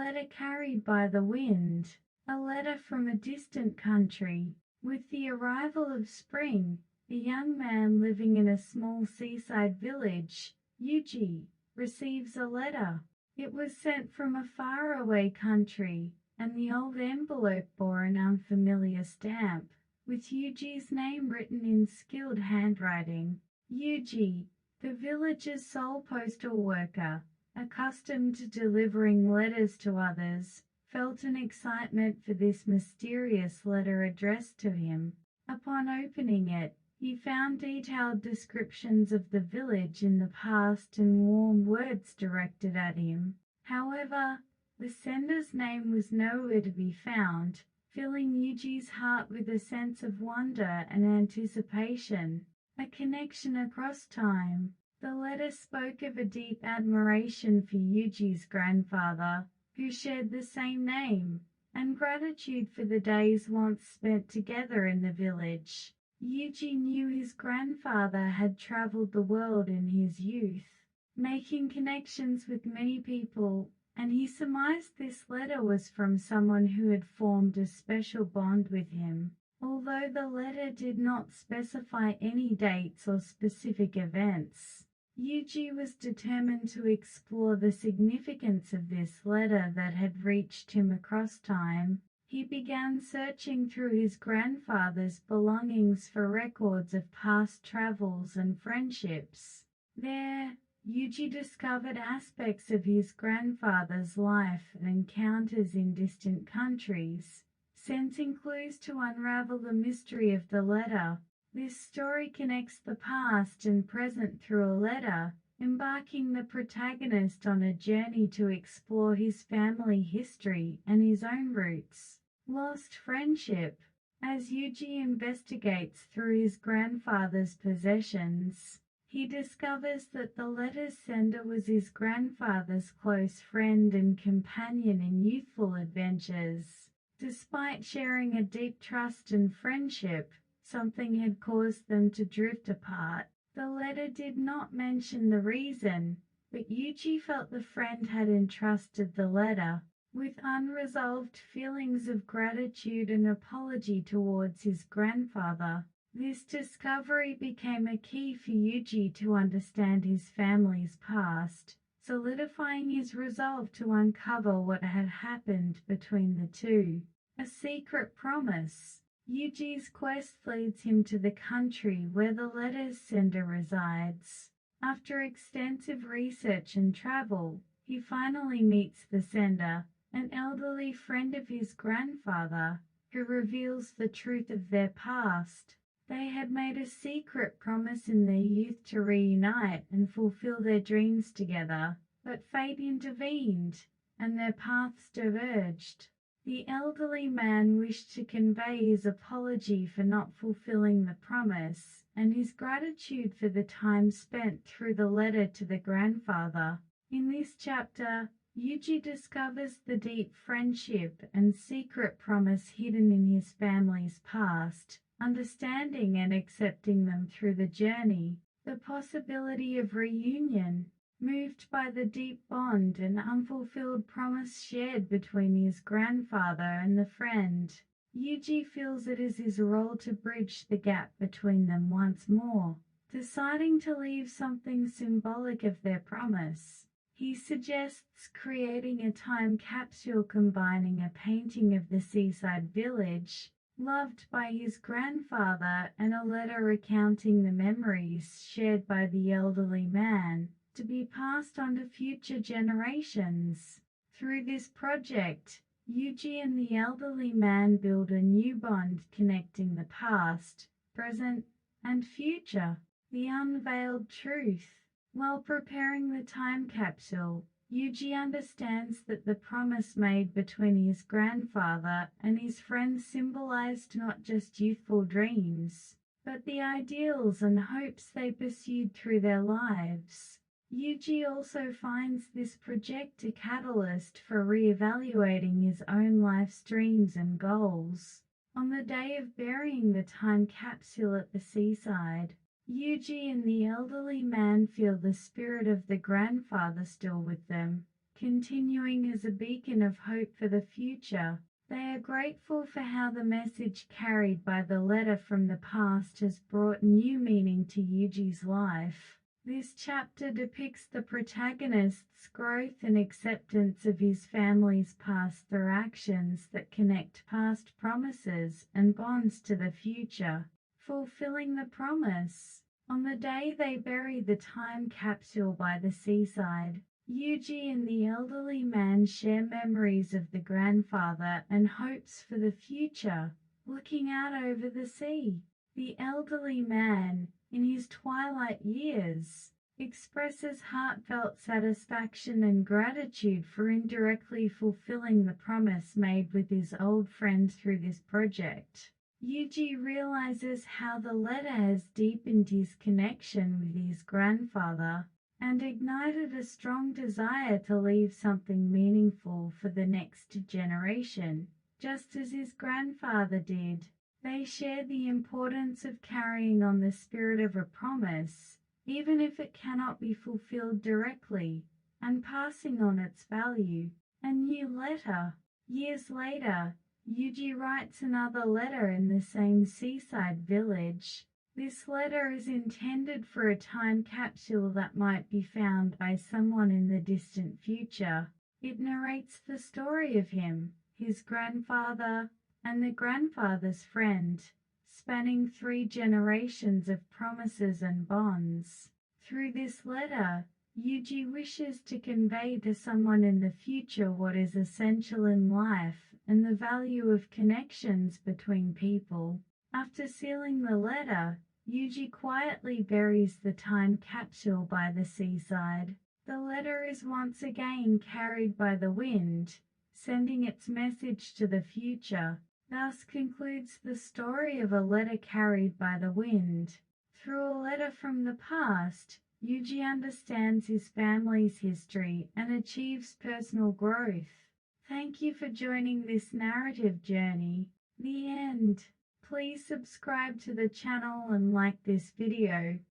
letter carried by the wind, a letter from a distant country. With the arrival of spring, a young man living in a small seaside village, Yuji, receives a letter. It was sent from a faraway country, and the old envelope bore an unfamiliar stamp, with Yuji's name written in skilled handwriting. Yuji, the village's sole postal worker, accustomed to delivering letters to others, felt an excitement for this mysterious letter addressed to him. Upon opening it, he found detailed descriptions of the village in the past and warm words directed at him. However, the sender's name was nowhere to be found, filling Yuji's heart with a sense of wonder and anticipation. A connection across time. The letter spoke of a deep admiration for Yuji's grandfather, who shared the same name, and gratitude for the days once spent together in the village. Yuji knew his grandfather had traveled the world in his youth, making connections with many people, and he surmised this letter was from someone who had formed a special bond with him. Although the letter did not specify any dates or specific events, Yuji was determined to explore the significance of this letter that had reached him across time. He began searching through his grandfather's belongings for records of past travels and friendships. There, Yuji discovered aspects of his grandfather's life and encounters in distant countries, sensing clues to unravel the mystery of the letter. This story connects the past and present through a letter, embarking the protagonist on a journey to explore his family history and his own roots. Lost friendship. As Yuji investigates through his grandfather's possessions, he discovers that the letter's sender was his grandfather's close friend and companion in youthful adventures. Despite sharing a deep trust and friendship, something had caused them to drift apart. The letter did not mention the reason, but Yuji felt the friend had entrusted the letter, with unresolved feelings of gratitude and apology towards his grandfather. This discovery became a key for Yuji to understand his family's past, solidifying his resolve to uncover what had happened between the two. A secret promise. Yuji's quest leads him to the country where the letter's sender resides. After extensive research and travel, he finally meets the sender, an elderly friend of his grandfather, who reveals the truth of their past. They had made a secret promise in their youth to reunite and fulfill their dreams together, but fate intervened, and their paths diverged. The elderly man wished to convey his apology for not fulfilling the promise, and his gratitude for the time spent through the letter to the grandfather. In this chapter, Yuji discovers the deep friendship and secret promise hidden in his family's past, understanding and accepting them through the journey. The possibility of reunion. Moved by the deep bond and unfulfilled promise shared between his grandfather and the friend, Yuji feels it is his role to bridge the gap between them once more. Deciding to leave something symbolic of their promise, he suggests creating a time capsule combining a painting of the seaside village, loved by his grandfather, and a letter recounting the memories shared by the elderly man, to be passed on to future generations. Through this project, Yuji and the elderly man build a new bond connecting the past, present, and future. The unveiled truth. While preparing the time capsule, Yuji understands that the promise made between his grandfather and his friend symbolized not just youthful dreams, but the ideals and hopes they pursued through their lives. Yuji also finds this project a catalyst for re-evaluating his own life's dreams and goals. On the day of burying the time capsule at the seaside, Yuji and the elderly man feel the spirit of the grandfather still with them, continuing as a beacon of hope for the future. They are grateful for how the message carried by the letter from the past has brought new meaning to Yuji's life. This chapter depicts the protagonist's growth and acceptance of his family's past through actions that connect past promises and bonds to the future. Fulfilling the promise. On the day they bury the time capsule by the seaside, Yuji and the elderly man share memories of the grandfather and hopes for the future, looking out over the sea. The elderly man, in his twilight years, expresses heartfelt satisfaction and gratitude for indirectly fulfilling the promise made with his old friend through this project. Yuji realizes how the letter has deepened his connection with his grandfather and ignited a strong desire to leave something meaningful for the next generation, just as his grandfather did. They share the importance of carrying on the spirit of a promise, even if it cannot be fulfilled directly, and passing on its value. A new letter. Years later, Yuji writes another letter in the same seaside village. This letter is intended for a time capsule that might be found by someone in the distant future. It narrates the story of him, his grandfather, and the grandfather's friend, spanning 3 generations of promises and bonds. Through this letter, Yuji wishes to convey to someone in the future what is essential in life and the value of connections between people. After sealing the letter, Yuji quietly buries the time capsule by the seaside. The letter is once again carried by the wind, sending its message to the future. Thus concludes the story of a letter carried by the wind. Through a letter from the past, Yuji understands his family's history and achieves personal growth. Thank you for joining this narrative journey. The end. Please subscribe to the channel and like this video.